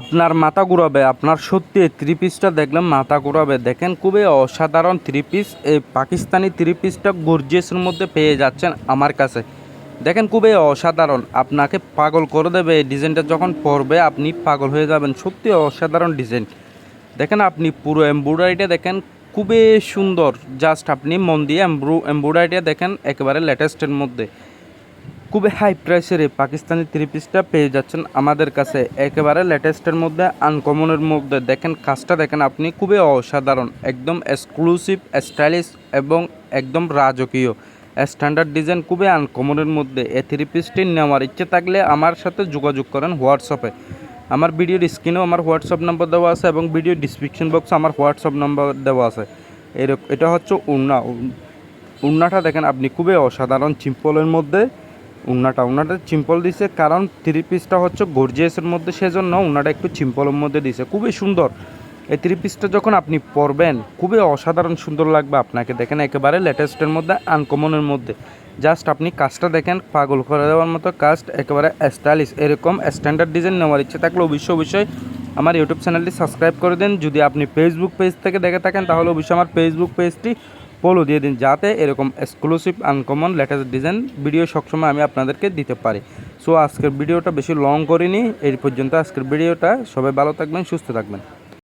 আপনার মাথা ঘুরাবে। আপনার সত্যি এই থ্রি পিসটা দেখলে মাথা ঘুরাবে। দেখেন খুবই অসাধারণ থ্রি পিস। এই পাকিস্তানি থ্রি পিসটা গর্জিয়াসের মধ্যে পেয়ে যাচ্ছেন আমার কাছে। দেখেন খুবই অসাধারণ, আপনাকে পাগল করে দেবে। এই ডিজাইনটা যখন পরবে আপনি পাগল হয়ে যাবেন। সত্যি অসাধারণ ডিজাইন। দেখেন আপনি পুরো এমব্রয়ডারিটা দেখেন, খুবই সুন্দর। জাস্ট আপনি মন দিয়ে এমব্রয়ডারিটা দেখেন, একেবারে লেটেস্টের মধ্যে খুবই হাই প্রাইসের এই পাকিস্তানি থ্রি পিসটা পেয়ে যাচ্ছেন আমাদের কাছে একেবারে লেটেস্টের মধ্যে, আনকমনের মধ্যে। দেখেন কাজটা দেখেন আপনি, খুবই অসাধারণ, একদম এক্সক্লুসিভ, স্টাইলিশ এবং একদম রাজকীয় স্ট্যান্ডার্ড ডিজাইন, খুবই আনকমনের মধ্যে। এই থ্রি পিসটি নেওয়ার ইচ্ছে থাকলে আমার সাথে যোগাযোগ করেন হোয়াটসঅ্যাপে। আমার ভিডিওর স্ক্রিনেও আমার হোয়াটসঅ্যাপ নাম্বার দেওয়া আছে এবং ভিডিও ডিসক্রিপশন বক্সে আমার হোয়াটসঅ্যাপ নাম্বার দেওয়া আছে। এটা হচ্ছে উন্নাটা দেখেন আপনি, খুবই অসাধারণ সিম্পলের মধ্যে। উন্নাটা সিম্পল দিছে, কারণ থ্রি পিসটা হচ্ছে গর্জিয়াসের মধ্যে, সেজন্য উন্নাটা একটু সিম্পলের মধ্যে দিছে। খুবই সুন্দর। এই থ্রি পিসটা যখন আপনি পরবেন খুবই অসাধারণ সুন্দর লাগবে আপনাকে। দেখেন একেবারে লেটেস্টের মধ্যে, আনকমনের মধ্যে। জাস্ট আপনি কাজটা দেখেন, পাগল করে দেওয়ার মতো কাজ, একেবারে স্টাইলিশ। এরকম স্ট্যান্ডার্ড ডিজাইন নেওয়ার ইচ্ছে থাকলে অবশ্যই আমার ইউটিউব চ্যানেলটি সাবস্ক্রাইব করে দিন। যদি আপনি ফেসবুক পেজ থেকে দেখে থাকেন তাহলে অবশ্যই আমার ফেসবুক পেজটি ফলো দিয়ে দিন, যাতে এরকম exclusive uncommon latest design video সবসময় আমি আপনাদেরকে দিতে পারি। সো আজকের ভিডিওটা বেশি লং করিনি, এই পর্যন্ত আজকের ভিডিওটা। সবাই ভালো থাকবেন, সুস্থ থাকবেন।